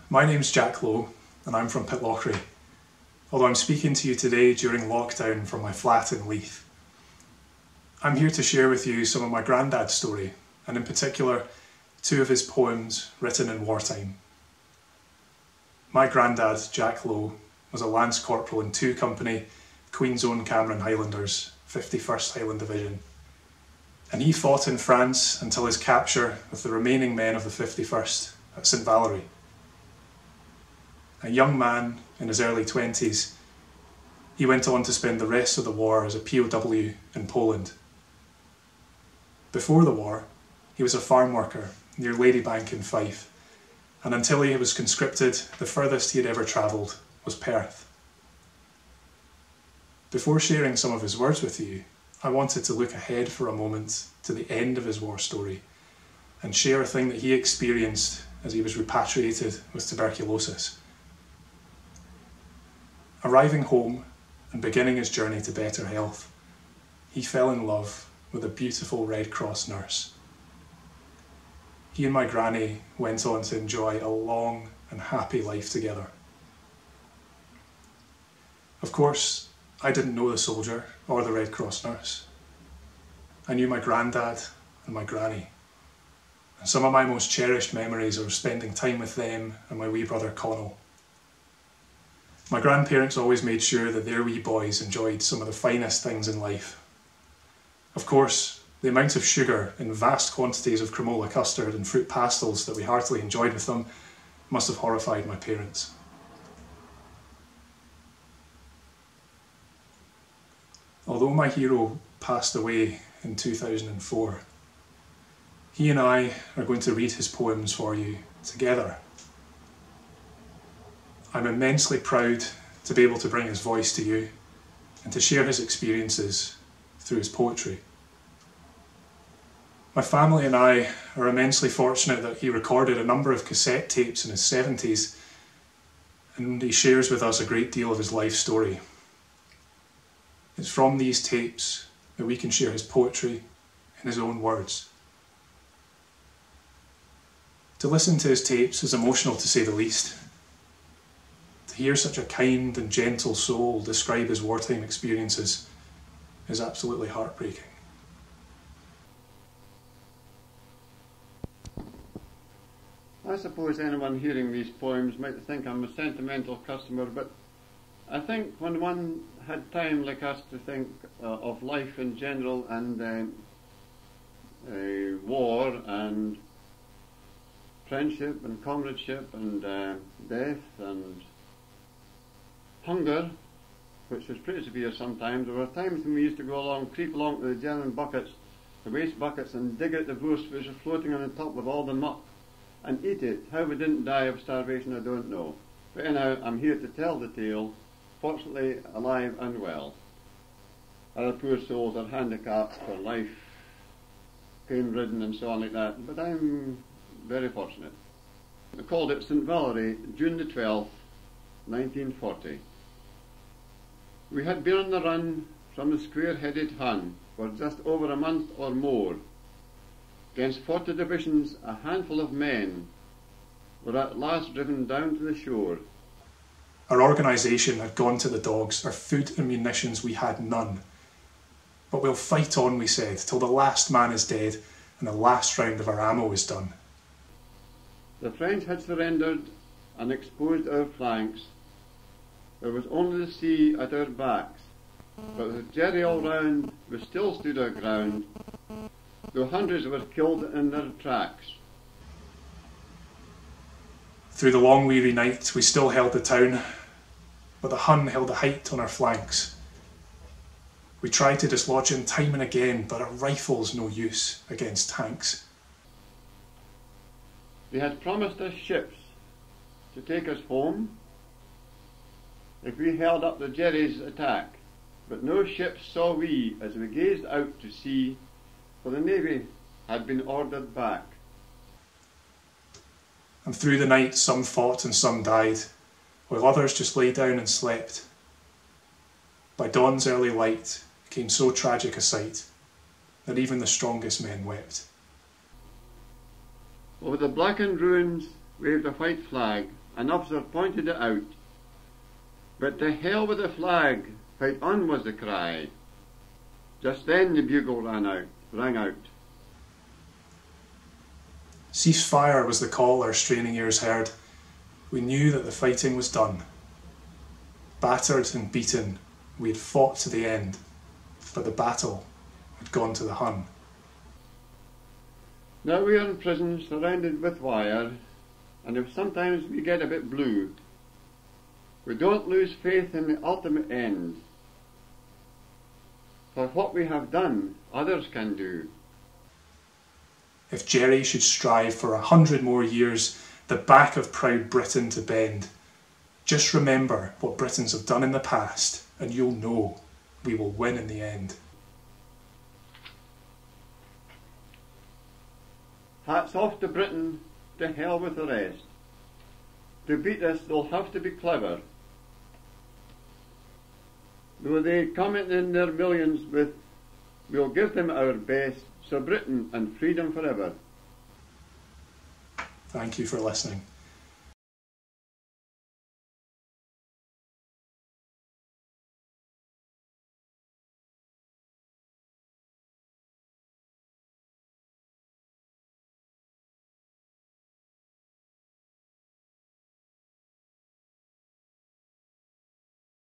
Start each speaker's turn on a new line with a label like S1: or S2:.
S1: My name's Jack Lowe and I'm from Pitlochry, although I'm speaking to you today during lockdown from my flat in Leith. I'm here to share with you some of my granddad's story, and in particular, two of his poems written in wartime. My granddad, Jack Lowe, was a Lance Corporal in 2 Company, Queen's Own Cameron Highlanders, 51st Highland Division. And he fought in France until his capture with the remaining men of the 51st at St Valery. A young man in his early 20s, he went on to spend the rest of the war as a POW in Poland. Before the war, he was a farm worker near Ladybank in Fife, and until he was conscripted, the furthest he had ever travelled was Perth. Before sharing some of his words with you, I wanted to look ahead for a moment to the end of his war story and share a thing that he experienced as he was repatriated with tuberculosis. Arriving home and beginning his journey to better health, he fell in love with a beautiful Red Cross nurse. He and my granny went on to enjoy a long and happy life together. Of course, I didn't know the soldier or the Red Cross nurse. I knew my granddad and my granny. And some of my most cherished memories are of spending time with them and my wee brother Connell. My grandparents always made sure that their wee boys enjoyed some of the finest things in life. Of course, the amount of sugar in vast quantities of cremola custard and fruit pastels that we heartily enjoyed with them must have horrified my parents. Although my hero passed away in 2004, he and I are going to read his poems for you together. I'm immensely proud to be able to bring his voice to you and to share his experiences through his poetry. My family and I are immensely fortunate that he recorded a number of cassette tapes in his 70s, and he shares with us a great deal of his life story. It's from these tapes that we can share his poetry in his own words. To listen to his tapes is emotional, to say the least. To hear such a kind and gentle soul describe his wartime experiences is absolutely heartbreaking.
S2: I suppose anyone hearing these poems might think I'm a sentimental customer, but I think when one had time like us to think of life in general and war and friendship and comradeship and death and hunger, which was pretty severe sometimes, there were times when we used to go along, creep along to the German buckets, the waste buckets, and dig out the wurst which was floating on the top with all the muck and eat it. How we didn't die of starvation I don't know. But anyhow, I'm here to tell the tale, fortunately alive and well. Other poor souls are handicapped for life, pain-ridden and so on like that, but I'm very fortunate. I called it St Valery, June the 12th, 1940. We had been on the run from the square-headed Hun for just over a month or more. Against 40 divisions, a handful of men were at last driven down to the shore.
S1: Our organisation had gone to the dogs. Our food and munitions we had none. But we'll fight on, we said, till the last man is dead and the last round of our ammo is done.
S2: The French had surrendered and exposed our flanks. There was only the sea at our backs, but with Jerry all round, we still stood our ground, though hundreds were killed in their tracks.
S1: Through the long weary night we still held the town, but the Hun held a height on our flanks. We tried to dislodge him time and again, but a rifle's no use against tanks.
S2: They had promised us ships to take us home if we held up the Jerry's attack, but no ships saw we as we gazed out to sea, for the Navy had been ordered back.
S1: And through the night some fought and some died, while others just lay down and slept. By dawn's early light came so tragic a sight that even the strongest men wept.
S2: Over the blackened ruins waved a white flag, An officer pointed it out. But to hell with the flag, fight on was the cry. Just then the bugle rang out.
S1: Ceasefire was the call our straining ears heard. We knew that the fighting was done. Battered and beaten, we had fought to the end, but the battle had gone to the Hun.
S2: Now we are in prison, surrounded with wire, and if sometimes we get a bit blue, we don't lose faith in the ultimate end. For what we have done, others can do.
S1: If Jerry should strive for 100 more years, the back of proud Britain to bend, just remember what Britons have done in the past, and you'll know we will win in the end.
S2: Hats off to Britain, to hell with the rest. To beat us, they'll have to be clever. Though they come in their millions with, we'll give them our best, so Britain and freedom forever.
S1: Thank you for listening.